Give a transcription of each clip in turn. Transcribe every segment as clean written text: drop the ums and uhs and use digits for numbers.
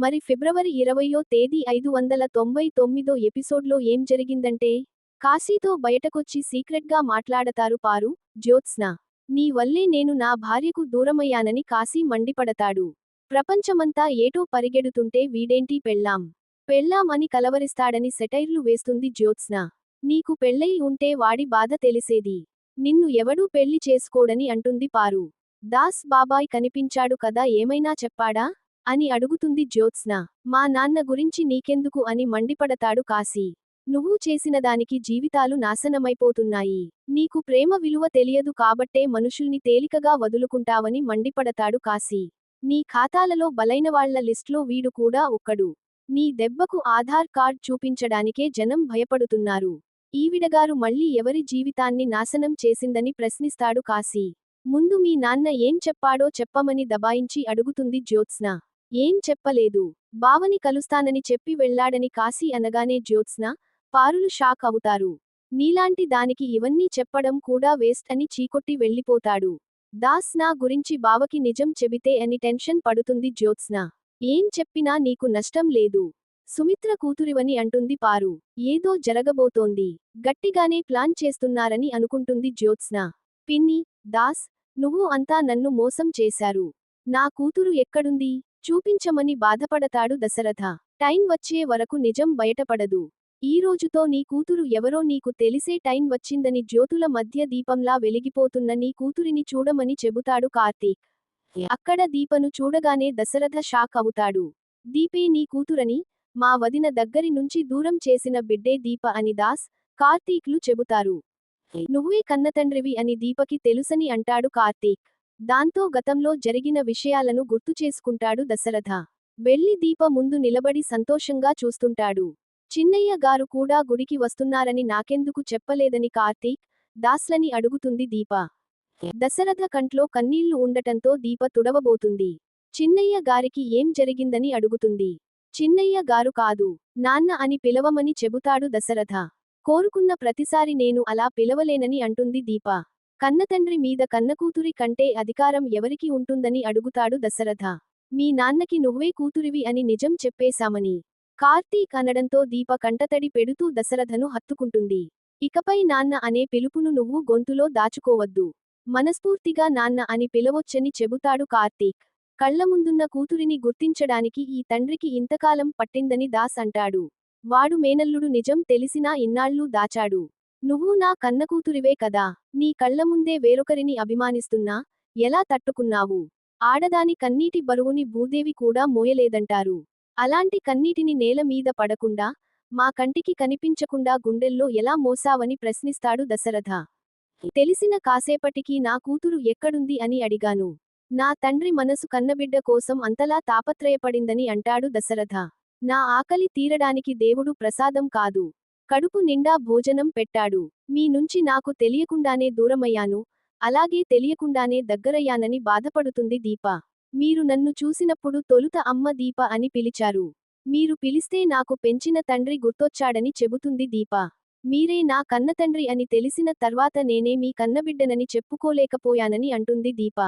మరి ఫిబ్రవరి 20వ తేదీ 599వ ఎపిసోడ్లో ఏం జరిగిందంటే, కాశీతో బయటకొచ్చి సీక్రెట్గా మాట్లాడతారు పారు, జ్యోత్స్న. నీ వల్లే నేను నా భార్యకు దూరమయ్యానని కాశీ మండిపడతాడు. ప్రపంచమంతా ఏటో పరిగెడుతుంటే వీడేంటి పెళ్ళాం అని కలవరిస్తాడని సెటైర్లు వేస్తుంది జ్యోత్స్న. నీకు పెళ్ళై ఉంటే వాడి బాధ తెలిసేది. నిన్ను ఎవడూ పెళ్లి చేసుకోడని అంటుంది పారు. దాస్ బాబాయ్ కనిపించాడు కదా, ఏమైనా చెప్పాడా అని అడుగుతుంది జ్యోత్స్న. మా నాన్న గురించి నీకెందుకు అని మండిపడతాడు కాశీ. నువ్వు చేసినదానికి జీవితాలు నాశనమైపోతున్నాయి. నీకు ప్రేమ విలువ తెలియదు కాబట్టే మనుషుల్ని తేలికగా వదులుకుంటావని మండిపడతాడు కాశీ. నీ ఖాతాలలో బలైనవాళ్ల లిస్ట్లో వీడు కూడా ఒక్కడు. నీ దెబ్బకు ఆధార్ కార్డ్ చూపించడానికే జనం భయపడుతున్నారు. ఈవిడగారు మళ్ళీ ఎవరి జీవితాన్ని నాశనం చేసిందని ప్రశ్నిస్తాడు కాశీ. ముందు మీ నాన్న ఏం చెప్పాడో చెప్పమని దబాయించి అడుగుతుంది జ్యోత్స్న. ఏం చెప్పలేదు. బావని కలుస్తానని చెప్పి వెళ్లాడని కాశీ అనగానే జ్యోత్స్న, పారులు షాక్ అవుతారు. నీలాంటి దానికి ఇవన్నీ చెప్పడం కూడా వేస్ట్ అని చీకొట్టి వెళ్ళిపోతాడు. దాస్ నా గురించి బావకి నిజం చెబితే అని టెన్షన్ పడుతుంది జ్యోత్స్న. ఏం చెప్పినా నీకు నష్టం లేదు. సుమిత్ర కూతురివని అంటుంది పారు. ఏదో జరగబోతోంది. గట్టిగానే ప్లాన్ చేస్తున్నారని అనుకుంటుంది జ్యోత్స్న. పిన్ని, దాస్, నువ్వు అంతా నన్ను మోసం చేశారు. నా కూతురు ఎక్కడుంది చూపించమని బాధపడతాడు దశరథ. టైం వచ్చే వరకు నిజం బయటపడదు. ఈ రోజుతో నీ కూతురు ఎవరో నీకు తెలిసే టైం వచ్చిందని జ్యోతుల మధ్య దీపంలా వెలిగిపోతున్న నీ కూతురిని చూడమని చెబుతాడు కార్తీక్. అక్కడ దీపను చూడగానే దశరథ షాక్ అవుతాడు. దీపే నీ కూతురని, మా వదిన దగ్గరి నుంచి దూరం చేసిన బిడ్డే దీప అని దాస్, కార్తీక్లు చెబుతారు. నువ్వే కన్నతండ్రివి అని దీపకి తెలుసని అంటాడు కార్తీక్. దాంతో గతంలో జరిగిన విషయాలను గుర్తుచేసుకుంటాడు దశరథ. వెళ్లి దీప ముందు నిలబడి సంతోషంగా చూస్తుంటాడు. చిన్నయ్య గారు కూడా గుడికి వస్తున్నారని నాకెందుకు చెప్పలేదని కార్తీక్, దాస్లని అడుగుతుంది దీప. దశరథ కంట్లో కన్నీళ్లు ఉండటంతో దీప తుడవబోతుంది. చిన్నయ్య గారికి ఏం జరిగిందని అడుగుతుంది. చిన్నయ్య గారు కాదు, నాన్న అని పిలవమని చెబుతాడు దశరథ. కోరుకున్న ప్రతిసారి నేను అలా పిలవలేనని అంటుంది దీప. కన్నతండ్రి మీద కన్నకూతురి కంటే అధికారం ఎవరికి ఉంటుందని అడుగుతాడు దశరథ. మీ నాన్నకి నువ్వే కూతురివి అని నిజం చెప్పేశామని కార్తీక్ అనడంతో దీప కంటతడి పెడుతూ దశరథను హత్తుకుంటుంది. ఇకపై నాన్న అనే పిలుపును నువ్వు గొంతులో దాచుకోవద్దు. మనస్ఫూర్తిగా నాన్న అని పిలవొచ్చని చెబుతాడు కార్తీక్. కళ్లముందున్న కూతురిని గుర్తించడానికి ఈ తండ్రికి ఇంతకాలం పట్టిందని దాస్ అంటాడు. వాడు మేనల్లుడు నిజం తెలిసినా ఇన్నాళ్లూ దాచాడు. నువ్వు నా కన్నకూతురివే కదా, నీ కళ్లముందే వేరొకరిని అభిమానిస్తున్నా ఎలా తట్టుకున్నావు? ఆడదాని కన్నీటి బరువుని భూదేవి కూడా మోయలేదంటారు. అలాంటి కన్నీటిని నేల మీద పడకుండా, మా కంటికి కనిపించకుండా గుండెల్లో ఎలా మోసావని ప్రశ్నిస్తాడు దశరథ. తెలిసిన కాసేపటికి నా కూతురు ఎక్కడుంది అని అడిగాను. నా తండ్రి మనసు కన్నబిడ్డ కోసం అంతలా తాపత్రయపడిందని అంటాడు దశరథ. నా ఆకలి తీరడానికి దేవుడు ప్రసాదం కాదు, కడుపు నిండా భోజనం పెట్టాడు. మీ నుంచి నాకు తెలియకుండానే దూరమయ్యాను, అలాగే తెలియకుండానే దగ్గరయ్యానని బాధపడుతుంది దీప. మీరు నన్ను చూసినప్పుడు తొలుత అమ్మ దీప అని పిలిచారు. మీరు పిలిస్తే నాకు పెంచిన తండ్రి గుర్తొచ్చాడని చెబుతుంది దీప. మీరే నా కన్నతండ్రి అని తెలిసిన తర్వాత నేనే మీ కన్నబిడ్డనని చెప్పుకోలేకపోయానని అంటుంది దీప.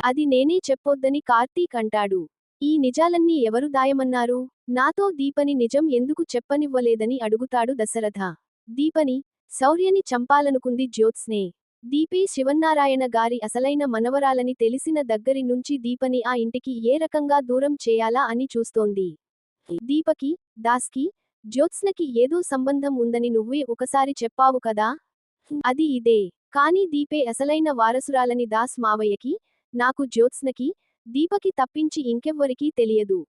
అది నేనే చెప్పొద్దని కార్తీక్ అంటాడు. ఈ నిజాలన్నీ ఎవరు దాయమన్నారు? నాతో దీపని నిజం ఎందుకు చెప్పనివ్వలేదని అడుగుతాడు దశరథ. దీపని, శౌర్యని చంపాలనుకుంది జ్యోత్స్నే. దీపే శివన్నారాయణ గారి అసలైన మనవరాలని తెలిసిన దగ్గరి నుంచి దీపని ఆ ఇంటికి ఏ రకంగా దూరం చేయాలా అని చూస్తోంది. దీపకి, దాస్కి, జ్యోత్స్నకి ఏదో సంబంధం ఉందని నువ్వే ఒకసారి చెప్పావు కదా. అది ఇదే. కానీ దీపే అసలైన వారసురాలని దాస్ మావయ్యకి, నాకు జ్యోత్స్నకి, దీపకి తప్పించి ఇంకెవ్వరికీ తెలియదు.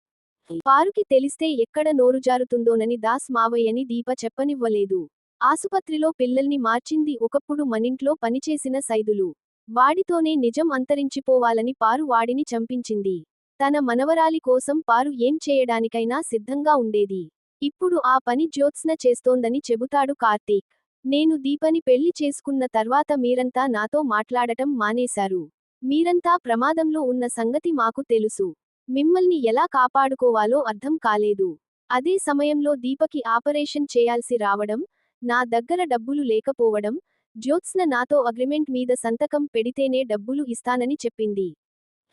పారుకి తెలిస్తే ఎక్కడ నోరుజారుతుందోనని దాస్ మావయ్యని దీప చెప్పనివ్వలేదు. ఆసుపత్రిలో పిల్లల్ని మార్చింది ఒకప్పుడు మనింట్లో పనిచేసిన సైదులు. వాడితోనే నిజం అంతరించిపోవాలని పారు వాడిని చంపించింది. తన మనవరాలి కోసం పారు ఏం చేయడానికైనా సిద్ధంగా ఉండేది. ఇప్పుడు ఆ పని జ్యోత్స్న చేస్తోందని చెబుతాడు కార్తీక్. నేను దీపని పెళ్లి చేసుకున్న తర్వాత మీరంతా నాతో మాట్లాడటం మానేశారు. మీరంతా ప్రమాదంలో ఉన్న సంగతి మాకు తెలుసు. మిమ్మల్ని ఎలా కాపాడుకోవాలో అర్థం కాలేదు. అదే సమయంలో దీపకి ఆపరేషన్ చేయాల్సి రావడం, నా దగ్గర డబ్బులు లేకపోవడం, జ్యోత్స్న నాతో అగ్రిమెంట్ మీద సంతకం పెడితేనే డబ్బులు ఇస్తానని చెప్పింది.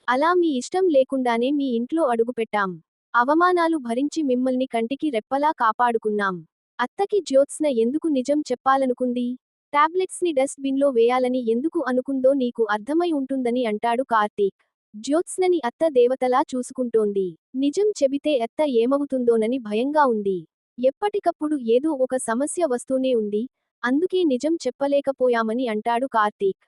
అలా మీ ఇష్టం లేకుండానే మీ ఇంట్లో అడుగుపెట్టాం. అవమానాలు భరించి మిమ్మల్ని కంటికి రెప్పలా కాపాడుకున్నాం. అత్తకి జ్యోత్స్న ఎందుకు నిజం చెప్పాలనుకుంది? టాబ్లెట్స్ ని డస్ట్ బిన్లో వేయాలని ఎందుకు అనుకుందో నీకు అర్థమై ఉంటుందని అంటాడు కార్తీక్. జ్యోత్స్నని అత్త దేవతలా చూసుకుంటోంది. నిజం చెబితే అత్త ఏమవుతుందోనని భయంగా ఉంది. ఎప్పటికప్పుడు ఏదో ఒక సమస్య వస్తూనే ఉంది. అందుకే నిజం చెప్పలేకపోయామని అంటాడు కార్తీక్.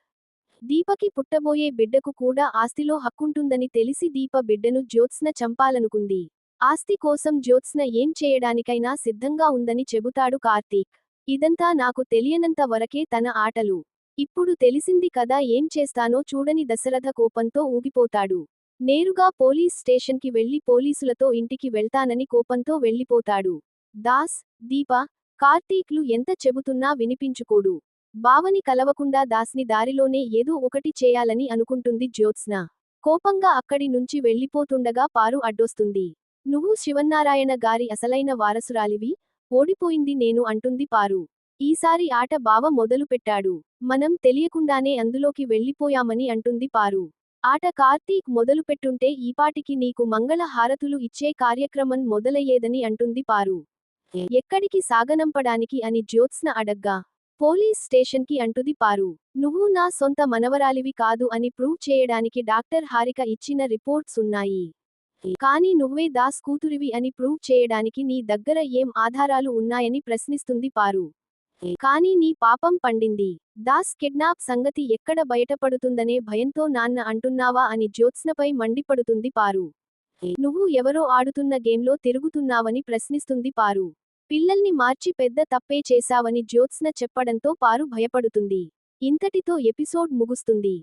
దీపకి పుట్టబోయే బిడ్డకు కూడా ఆస్తిలో హక్కుంటుందని తెలిసి దీప బిడ్డను జ్యోత్స్న చంపాలనుకుంది. ఆస్తి కోసం జ్యోత్స్న ఏం చేయడానికైనా సిద్ధంగా ఉందని చెబుతాడు కార్తీక్. ఇదంతా నాకు తెలియనంత వరకే తన ఆటలు. ఇప్పుడు తెలిసింది కదా ఏం చేస్తానో చూడని దశరథ కోపంతో ఊగిపోతాడు. నేరుగా పోలీస్ స్టేషన్కి వెళ్లి పోలీసులతో ఇంటికి వెళ్తానని కోపంతో వెళ్లిపోతాడు. దాస్, దీప, కార్తీక్లు ఎంత చెబుతున్నా వినిపించుకోడు. బావని కలవకుండా దాస్ని దారిలోనే ఏదో ఒకటి చేయాలని అనుకుంటుంది జ్యోత్స్న. కోపంగా అక్కడి నుంచి వెళ్లిపోతుండగా పారు అడ్డొస్తుంది. నువ్వు శివన్నారాయణ గారి అసలైన వారసురాలివి, ఓడిపోయింది నేను అంటుంది పారు. ఈసారి ఆట బావ మొదలుపెట్టాడు. మనం తెలియకుండానే అందులోకి వెళ్లిపోయామని అంటుంది పారు. ఆట కార్తీక్ మొదలుపెట్టుంటే ఈపాటికి నీకు మంగళ హారతులు ఇచ్చే కార్యక్రమం మొదలయ్యేదని అంటుంది పారు. ఎక్కడికి సాగనంపడానికి అని జ్యోత్స్న అడగ్గా, పోలీస్ స్టేషన్కి అంటుది పారు. నువ్వు నా సొంత మనవరాలివి కాదు అని ప్రూవ్ చేయడానికి డాక్టర్ హారిక ఇచ్చిన రిపోర్ట్స్ ఉన్నాయి. కానీ నువ్వే దాస్ కూతురివి అని ప్రూవ్ చేయడానికి నీ దగ్గర ఏం ఆధారాలు ఉన్నాయని ప్రశ్నిస్తుంది పారు. కానీ నీ పాపం పండింది. దాస్ కిడ్నాప్ సంగతి ఎక్కడ బయటపడుతుందనే భయంతో నాన్న అంటున్నావా అని జ్యోత్స్నపై మండిపడుతుంది పారు. నువ్వు ఎవరో ఆడుతున్న గేమ్లో తిరుగుతున్నావని ప్రశ్నిస్తుంది పారు. పిల్లల్ని మార్చి పెద్ద తప్పే చేశావని జ్యోత్స్న చెప్పడంతో పారు భయపడుతుంది. ఇంతటితో ఎపిసోడ్ ముగుస్తుంది.